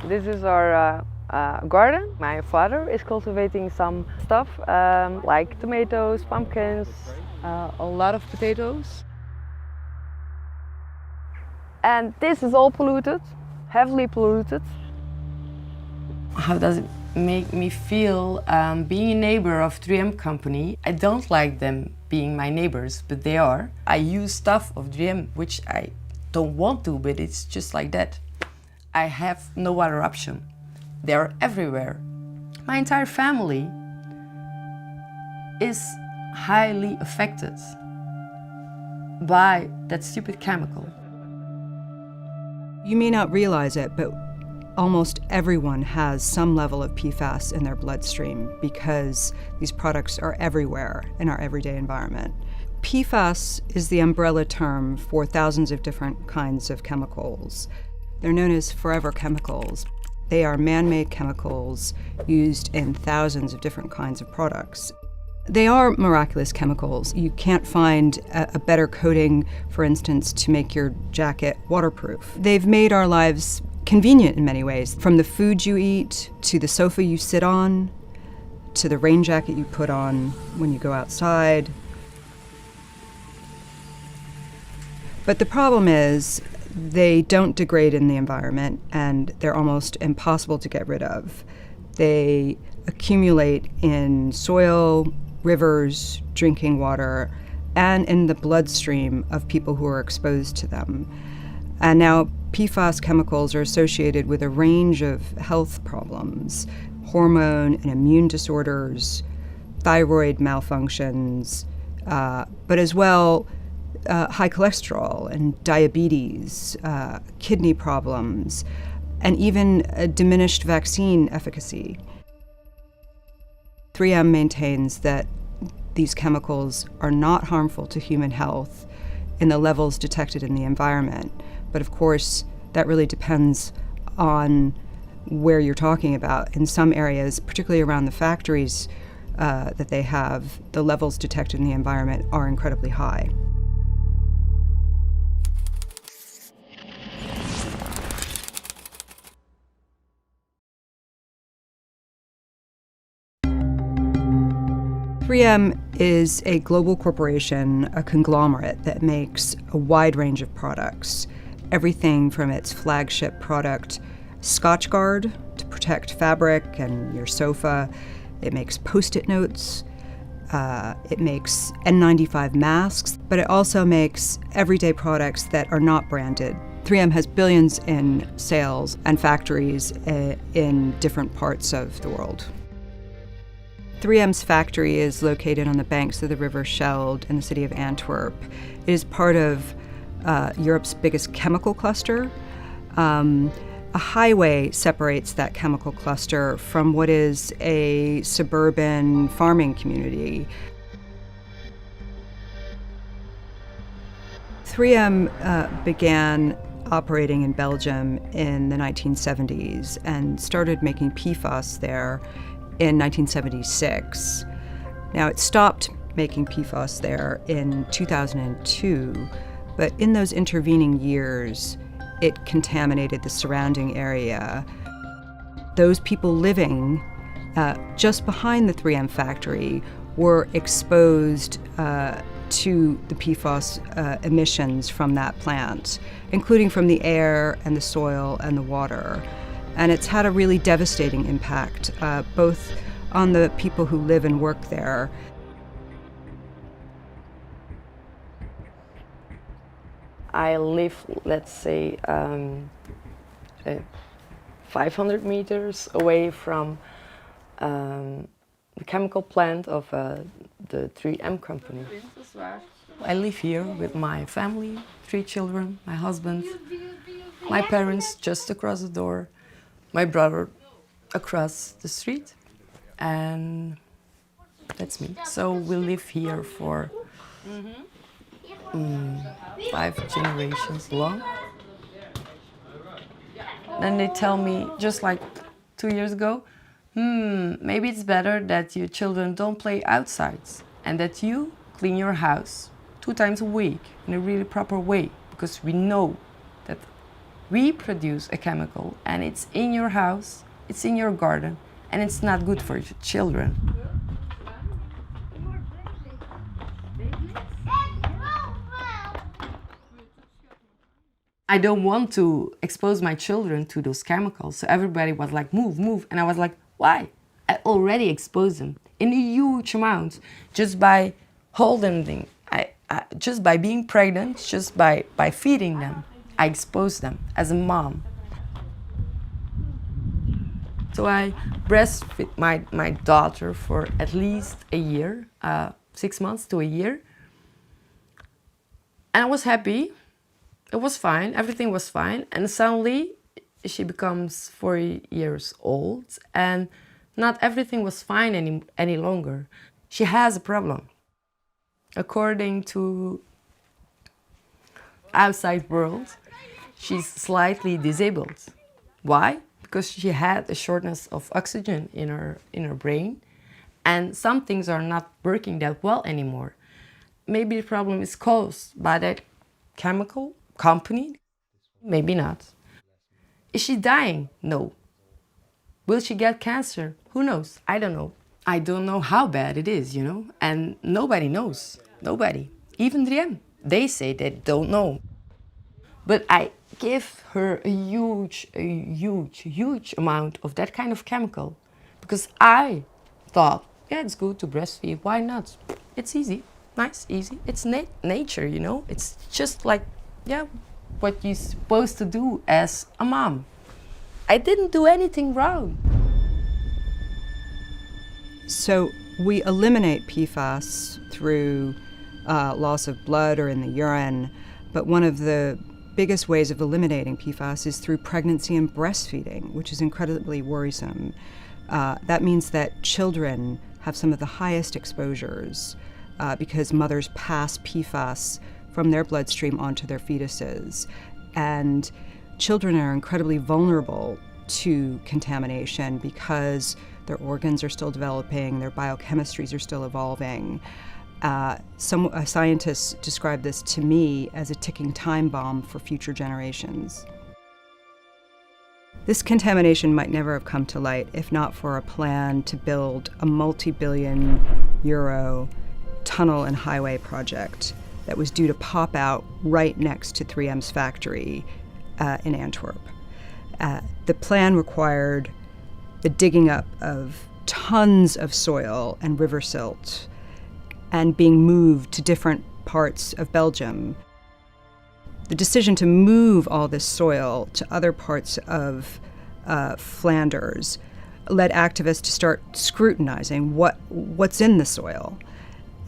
This is our garden. My father is cultivating some stuff like tomatoes, pumpkins, a lot of potatoes. And this is all polluted, heavily polluted. How does it make me feel being a neighbor of 3M company? I don't like them being my neighbors, but they are. I use stuff of 3M, which I don't want to, but it's just like that. I have no other option. They are everywhere. My entire family is highly affected by that stupid chemical. You may not realize it, but almost everyone has some level of PFAS in their bloodstream because these products are everywhere in our everyday environment. PFAS is the umbrella term for thousands of different kinds of chemicals. They're known as forever chemicals. They are man-made chemicals used in thousands of different kinds of products. They are miraculous chemicals. You can't find a better coating, for instance, to make your jacket waterproof. They've made our lives convenient in many ways, from the food you eat, to the sofa you sit on, to the rain jacket you put on when you go outside. But the problem is, they don't degrade in the environment, and they're almost impossible to get rid of. They accumulate in soil, rivers, drinking water, and in the bloodstream of people who are exposed to them. And now PFAS chemicals are associated with a range of health problems, hormone and immune disorders, thyroid malfunctions, but as well high cholesterol and diabetes, kidney problems, and even a diminished vaccine efficacy. 3M maintains that these chemicals are not harmful to human health in the levels detected in the environment. But of course, that really depends on where you're talking about. In some areas, particularly around the factories that they have, the levels detected in the environment are incredibly high. "3M is a global corporation, a conglomerate that makes a wide range of products. Everything from its flagship product, Scotchgard, to protect fabric and your sofa. It makes Post-it notes. It makes N95 masks, but it also makes everyday products that are not branded. 3M has billions in sales and factories in different parts of the world. 3M's factory is located on the banks of the River Scheldt in the city of Antwerp. It is part of Europe's biggest chemical cluster. A highway separates that chemical cluster from what is a suburban farming community. 3M began operating in Belgium in the 1970s and started making PFAS there in 1976. Now, it stopped making PFAS there in 2002, but in those intervening years, it contaminated the surrounding area. Those people living just behind the 3M factory were exposed to the PFAS emissions from that plant, including from the air and the soil and the water. And it's had a really devastating impact, both on the people who live and work there. I live, let's say, 500 meters away from the chemical plant of the 3M company. I live here with my family, 3 children, my husband, my parents just across the door, my brother across the street, and that's me. So we live here for 5 generations long. Then they tell me, just like 2 years ago, maybe it's better that your children don't play outside and that you clean your house 2 times a week in a really proper way, because we know that We produce a chemical and it's in your house, it's in your garden, and it's not good for your children. I don't want to expose my children to those chemicals. So everybody was like, move, move. And I was like, why? I already exposed them in a huge amount just by holding them, just by being pregnant, just by feeding them. I exposed them as a mom. So I breastfed my daughter for at least a year, 6 months to a year. And I was happy. It was fine, everything was fine, and suddenly she becomes 4 years old and not everything was fine any longer. She has a problem. According to outside world, she's slightly disabled. Why? Because she had a shortness of oxygen in her brain and some things are not working that well anymore. Maybe the problem is caused by that chemical company? Maybe not. Is she dying? No. Will she get cancer? Who knows? I don't know. I don't know how bad it is, you know? And nobody knows. Nobody. Even 3M. They say they don't know. But I give her a huge amount of that kind of chemical because I thought, yeah, it's good to breastfeed. Why not? It's easy. Nice, easy. It's nature, you know? It's just like, yeah, what you're supposed to do as a mom. I didn't do anything wrong. So we eliminate PFAS through loss of blood or in the urine, but one of the biggest ways of eliminating PFAS is through pregnancy and breastfeeding, which is incredibly worrisome. That means that children have some of the highest exposures because mothers pass PFAS from their bloodstream onto their fetuses. And children are incredibly vulnerable to contamination because their organs are still developing, their biochemistries are still evolving. Some scientists describe this to me as a ticking time bomb for future generations. This contamination might never have come to light if not for a plan to build a multi-billion euro tunnel and highway project that was due to pop out right next to 3M's factory in Antwerp. The plan required the digging up of tons of soil and river silt and being moved to different parts of Belgium. The decision to move all this soil to other parts of Flanders led activists to start scrutinizing what's in the soil.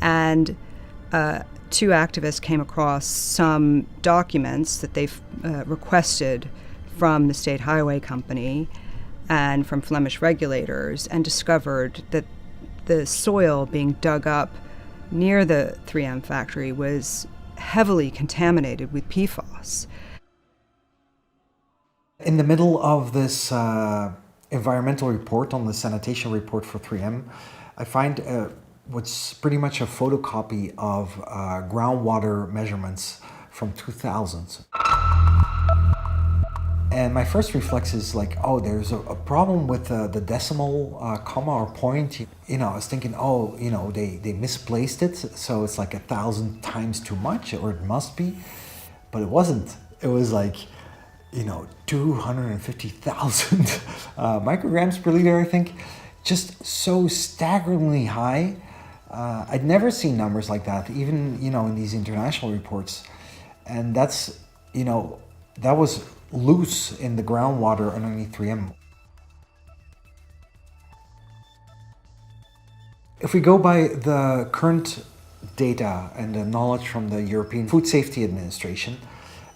And two activists came across some documents that they've requested from the State Highway Company and from Flemish regulators and discovered that the soil being dug up near the 3M factory was heavily contaminated with PFAS. In the middle of this environmental report on the sanitation report for 3M, I find what's pretty much a photocopy of groundwater measurements from 2000. And my first reflex is like, oh, there's a problem with the decimal comma or point. You know, I was thinking, oh, you know, they misplaced it, so it's like 1,000 times too much, or it must be. But it wasn't. It was like, you know, 250,000 micrograms per liter, I think. Just so staggeringly high. I'd never seen numbers like that, even, you know, in these international reports. And that's, you know, that was loose in the groundwater underneath 3M. If we go by the current data and the knowledge from the European Food Safety Administration,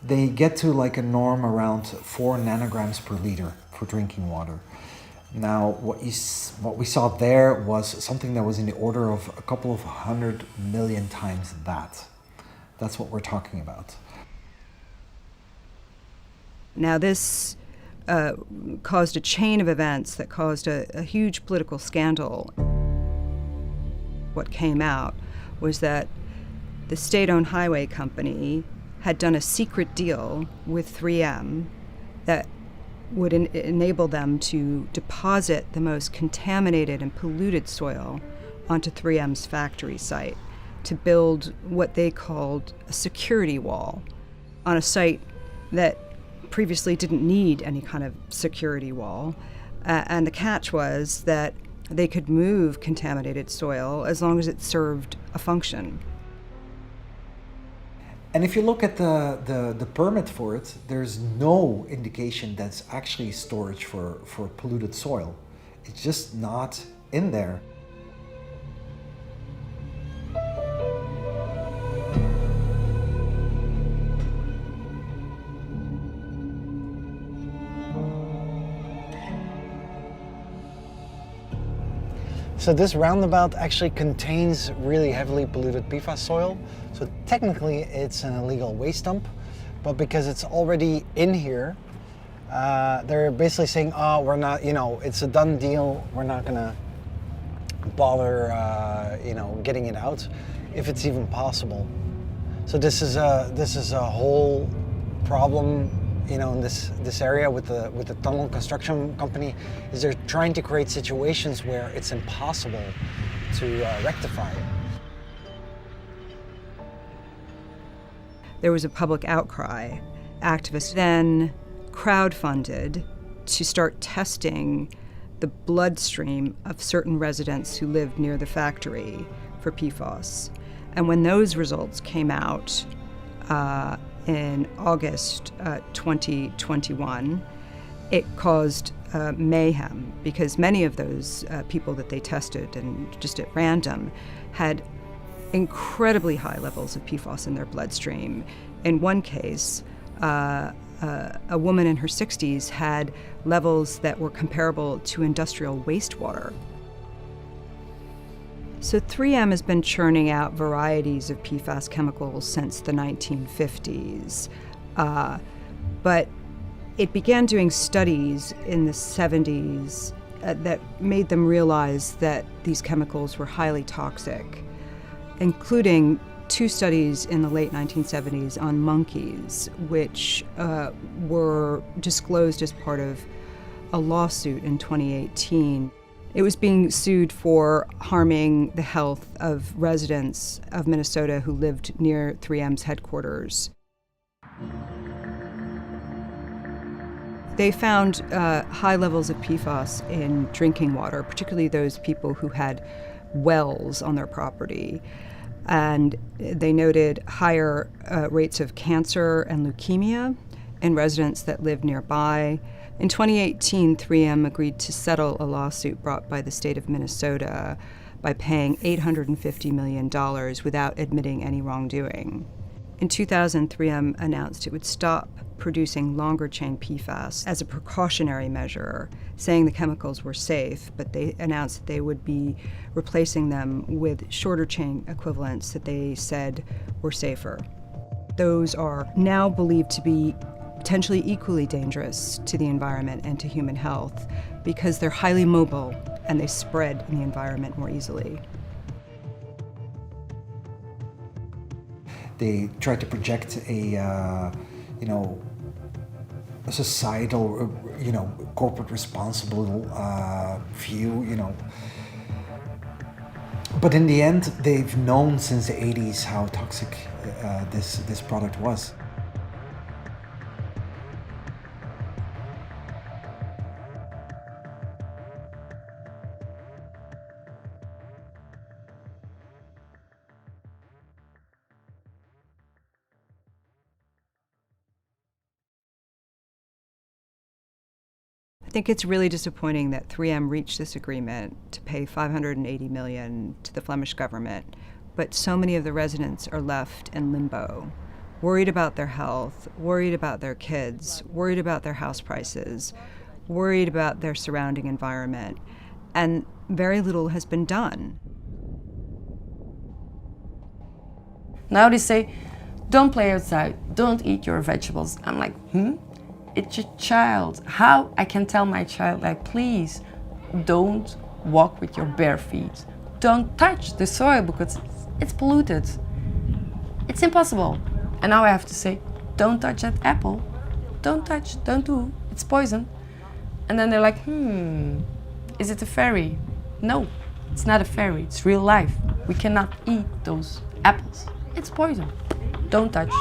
they get to like a norm around 4 nanograms per liter for drinking water. Now, what we saw there was something that was in the order of a couple of 100 million times that. That's what we're talking about. Now, this caused a chain of events that caused a huge political scandal. What came out was that the state-owned highway company had done a secret deal with 3M that would enable them to deposit the most contaminated and polluted soil onto 3M's factory site to build what they called a security wall on a site that previously didn't need any kind of security wall. And the catch was that they could move contaminated soil as long as it served a function. And if you look at the permit for it, there's no indication that's actually storage for polluted soil. It's just not in there. So this roundabout actually contains really heavily polluted PFAS soil. So technically it's an illegal waste dump, but because it's already in here, they're basically saying, oh, we're not, it's a done deal. We're not gonna bother, getting it out if it's even possible. So this is a whole problem, in this area with the tunnel construction company, is they're trying to create situations where it's impossible to rectify it. There was a public outcry. Activists then crowdfunded to start testing the bloodstream of certain residents who lived near the factory for PFAS. And when those results came out in August 2021, it caused mayhem because many of those people that they tested, and just at random, had incredibly high levels of PFAS in their bloodstream. In one case, a woman in her 60s had levels that were comparable to industrial wastewater. So 3M has been churning out varieties of PFAS chemicals since the 1950s, but it began doing studies in the 70s that made them realize that these chemicals were highly toxic, including 2 studies in the late 1970s on monkeys, which were disclosed as part of a lawsuit in 2018. It was being sued for harming the health of residents of Minnesota who lived near 3M's headquarters. They found high levels of PFAS in drinking water, particularly those people who had wells on their property. And they noted higher rates of cancer and leukemia in residents that lived nearby. In 2018, 3M agreed to settle a lawsuit brought by the state of Minnesota by paying $850 million without admitting any wrongdoing. In 2000, 3M announced it would stop producing longer-chain PFAS as a precautionary measure, saying the chemicals were safe, but they announced that they would be replacing them with shorter-chain equivalents that they said were safer. Those are now believed to be potentially equally dangerous to the environment and to human health because they're highly mobile and they spread in the environment more easily. They try to project a societal, corporate responsible view, But in the end, they've known since the 80s how toxic this product was. I think it's really disappointing that 3M reached this agreement to pay $580 million to the Flemish government, but so many of the residents are left in limbo, worried about their health, worried about their kids, worried about their house prices, worried about their surrounding environment, and very little has been done. Now they say, don't play outside, don't eat your vegetables. I'm like, It's your child. How I can tell my child, please, don't walk with your bare feet. Don't touch the soil because it's polluted. It's impossible. And now I have to say, don't touch that apple. don't touch, don't do, it's poison. And then they're like, is it a fairy? No, it's not a fairy, it's real life. We cannot eat those apples. It's poison. Don't touch.